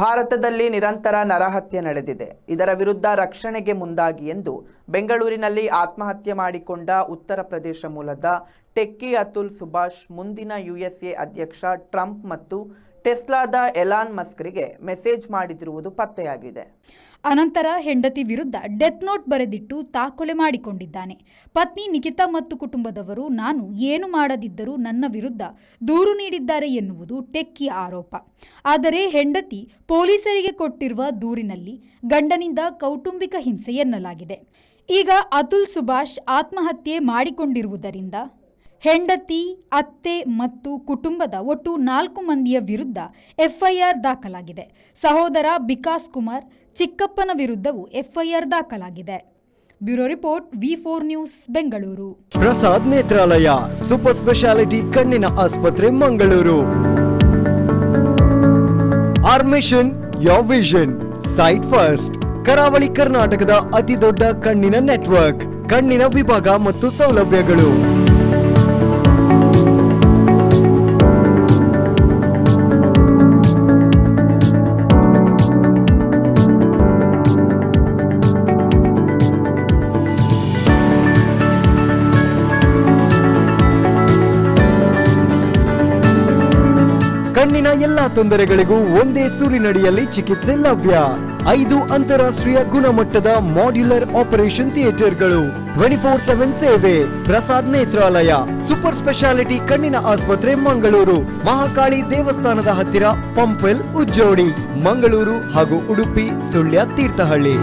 ಭಾರತದಲ್ಲಿ ನಿರಂತರ ನರಹತ್ಯೆ ನಡೆದಿದೆ. ಇದರ ವಿರುದ್ಧ ರಕ್ಷಣೆಗೆ ಮುಂದಾಗಿ ಎಂದು ಬೆಂಗಳೂರಿನಲ್ಲಿ ಆತ್ಮಹತ್ಯೆ ಮಾಡಿಕೊಂಡ ಉತ್ತರ ಪ್ರದೇಶ ಮೂಲದ ಟೆಕ್ಕಿ ಅತುಲ್ ಸುಭಾಷ್ ಮುಂದಿನ ಯುಎಸ್ಎ ಅಧ್ಯಕ್ಷ ಟ್ರಂಪ್ ಮತ್ತು ಟೆಸ್ಲಾದ ಎಲಾನ್ ಮಸ್ಕ್ರಿಗೆ ಮೆಸೇಜ್ ಮಾಡಿದಿರುವುದು ಪತ್ತೆಯಾಗಿದೆ. ಅನಂತರ ಹೆಂಡತಿ ವಿರುದ್ಧ ಡೆತ್ ನೋಟ್ ಬರೆದಿಟ್ಟು ತಾಕೊಲೆ ಮಾಡಿಕೊಂಡಿದ್ದಾನೆ. ಪತ್ನಿ ನಿಖಿತಾ ಮತ್ತು ಕುಟುಂಬದವರು ನಾನು ಏನು ಮಾಡದಿದ್ದರೂ ನನ್ನ ವಿರುದ್ಧ ದೂರು ನೀಡಿದ್ದಾರೆ ಎನ್ನುವುದು ಟೆಕ್ಕಿಯ ಆರೋಪ. ಆದರೆ ಹೆಂಡತಿ ಪೊಲೀಸರಿಗೆ ಕೊಟ್ಟಿರುವ ದೂರಿನಲ್ಲಿ ಗಂಡನಿಂದ ಕೌಟುಂಬಿಕ ಹಿಂಸೆ ಎನ್ನಲಾಗಿದೆ. ಈಗ ಅತುಲ್ ಸುಭಾಷ್ ಆತ್ಮಹತ್ಯೆ ಮಾಡಿಕೊಂಡಿರುವುದರಿಂದ ಹೆಂಡತಿ, ಅತ್ತೆ ಮತ್ತು ಕುಟುಂಬದ ಒಟ್ಟು 4 ಮಂದಿಯ ವಿರುದ್ಧ ಎಫ್ಐಆರ್ ದಾಖಲಾಗಿದೆ. ಸಹೋದರ ವಿಕಾಸ್ ಕುಮಾರ್ ಚಿಕ್ಕಪ್ಪನ ವಿರುದ್ಧವೂ ಎಫ್ಐಆರ್ ದಾಖಲಾಗಿದೆ. Bureau report, V4 news, Bengaluru. Prasad Netralaya super speciality ಕಣ್ಣಿನ ಆಸ್ಪತ್ರೆ, Mangaluru. Our mission your vision, sight first. ಕರಾವಳಿ ಕರ್ನಾಟಕದ ಅತಿ ದೊಡ್ಡ ಕಣ್ಣಿನ ನೆಟ್ವರ್ಕ್, ಕಣ್ಣಿನ ವಿಭಾಗ ಮತ್ತು ಸೌಲಭ್ಯಗಳು. ಕಣ್ಣಿನ ಎಲ್ಲಾ ತೊಂದರೆಗಳಿಗೂ ಒಂದೇ ಸೂರಿನಡಿಯಲ್ಲಿ ಚಿಕಿತ್ಸೆ ಲಭ್ಯ. 5 ಅಂತಾರಾಷ್ಟ್ರೀಯ ಗುಣಮಟ್ಟದ ಮಾಡ್ಯುಲರ್ ಆಪರೇಷನ್ ಥಿಯೇಟರ್ಗಳು, 24/7 ಸೇವೆ. ಪ್ರಸಾದ್ ನೇತ್ರಾಲಯ ಸೂಪರ್ ಸ್ಪೆಷಾಲಿಟಿ ಕಣ್ಣಿನ ಆಸ್ಪತ್ರೆ, ಮಂಗಳೂರು. ಮಹಾಕಾಳಿ ದೇವಸ್ಥಾನದ ಹತ್ತಿರ, ಪಂಪೆಲ್, ಉಜ್ಜೋಡಿ. ಮಂಗಳೂರು ಹಾಗೂ ಉಡುಪಿ, ಸುಳ್ಯ, ತೀರ್ಥಹಳ್ಳಿ.